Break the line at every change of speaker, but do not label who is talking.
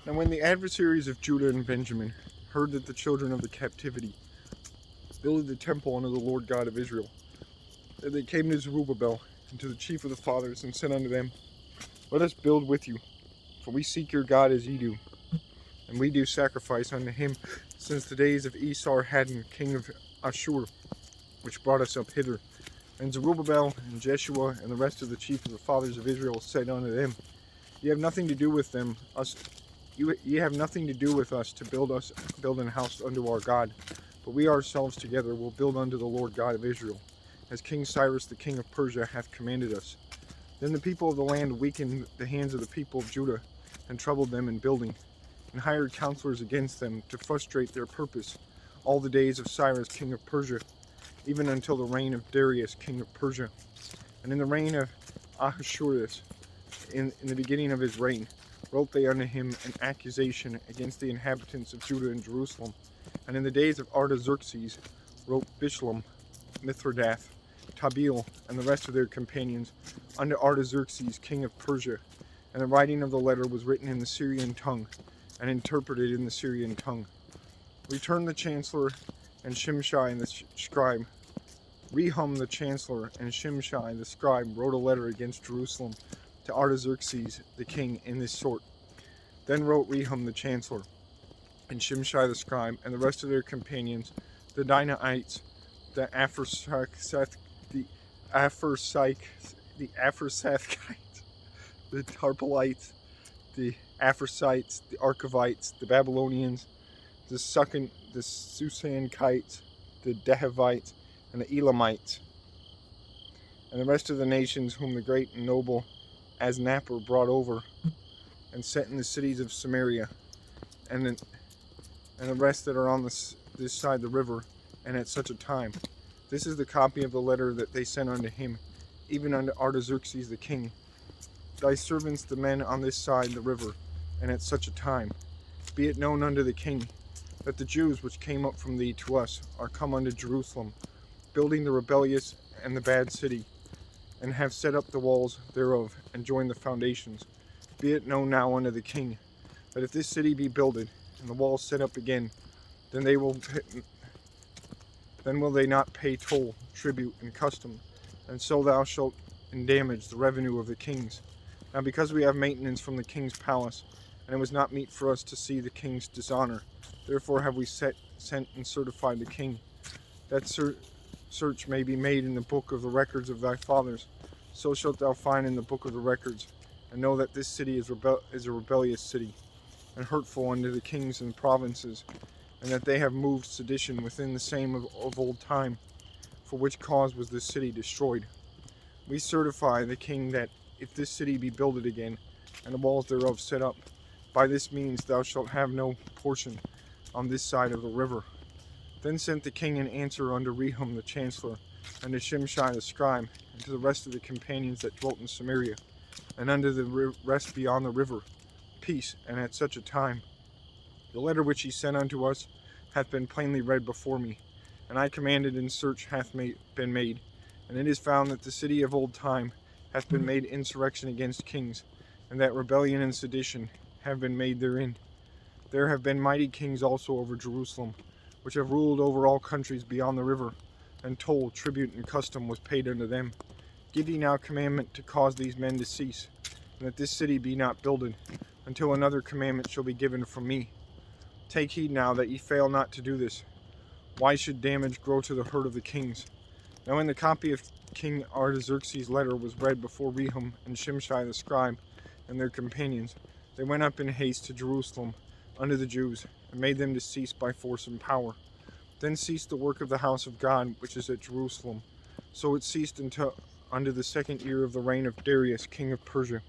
Now when the adversaries of Judah and Benjamin heard that the children of the captivity builded the temple unto the Lord God of Israel, then they came to Zerubbabel and to the chief of the fathers, and said unto them, Let us build with you, for we seek your God as ye do, and we do sacrifice unto him since the days of Esar-Haddon, king of Ashur, which brought us up hither. And Zerubbabel and Jeshua and the rest of the chief of the fathers of Israel said unto them, Ye have nothing to do with us to build an house unto our God, but we ourselves together will build unto the Lord God of Israel, as King Cyrus the king of Persia hath commanded us. Then the people of the land weakened the hands of the people of Judah, and troubled them in building, and hired counselors against them to frustrate their purpose all the days of Cyrus king of Persia, even until the reign of Darius king of Persia. And in the reign of Ahasuerus, in the beginning of his reign, wrote they unto him an accusation against the inhabitants of Judah and Jerusalem. And in the days of Artaxerxes wrote Bishlam, Mithridath, Tabeel, and the rest of their companions unto Artaxerxes king of Persia. And the writing of the letter was written in the Syrian tongue, and interpreted in the Syrian tongue. Returned the chancellor and Shimshai the scribe. Rehum the chancellor and Shimshai the scribe wrote a letter against Jerusalem to Artaxerxes the king in this sort. Then wrote Rehum the chancellor and Shimshai the scribe and the rest of their companions, the Dinaites, the Aphersachites, the Tarpolites, the Aphersites, the Archavites, the Babylonians, the Susankites, the Dehavites, and the Elamites, and the rest of the nations whom the great and noble Asnapper brought over and set in the cities of Samaria, and the rest that are on this side the river, and at such a time. This is the copy of the letter that they sent unto him, even unto Artaxerxes the king. Thy servants the men on this side the river, and at such a time. Be it known unto the king, that the Jews which came up from thee to us are come unto Jerusalem, building the rebellious and the bad city, and have set up the walls thereof, and joined the foundations. Be it known now unto the king, that if this city be builded, and the walls set up again, then will they not pay toll, tribute, and custom, and so thou shalt endamage the revenue of the kings. Now because we have maintenance from the king's palace, and it was not meet for us to see the king's dishonor, therefore have we sent and certified the king, that search may be made in the book of the records of thy fathers. So shalt thou find in the book of the records, and know that this city is a rebellious city, and hurtful unto the kings and provinces, and that they have moved sedition within the same of old time, for which cause was this city destroyed. We certify the king that if this city be builded again, and the walls thereof set up, by this means thou shalt have no portion on this side of the river. Then sent the king an answer unto Rehum the chancellor, and to Shimshai the scribe, and to the rest of the companions that dwelt in Samaria, and unto the rest beyond the river, peace, and at such a time. The letter which he sent unto us hath been plainly read before me, and I commanded, and search hath been made, and it is found that the city of old time hath been made insurrection against kings, and that rebellion and sedition have been made therein. There have been mighty kings also over Jerusalem, which have ruled over all countries beyond the river, and toll, tribute, and custom was paid unto them. Give ye now commandment to cause these men to cease, and that this city be not builded, until another commandment shall be given from me. Take heed now that ye fail not to do this. Why should damage grow to the hurt of the kings? Now when the copy of King Artaxerxes' letter was read before Rehum and Shimshai the scribe and their companions, they went up in haste to Jerusalem unto the Jews, and made them to cease by force and power. Then ceased the work of the house of God which is at Jerusalem. So it ceased unto the 2nd year of the reign of Darius king of Persia.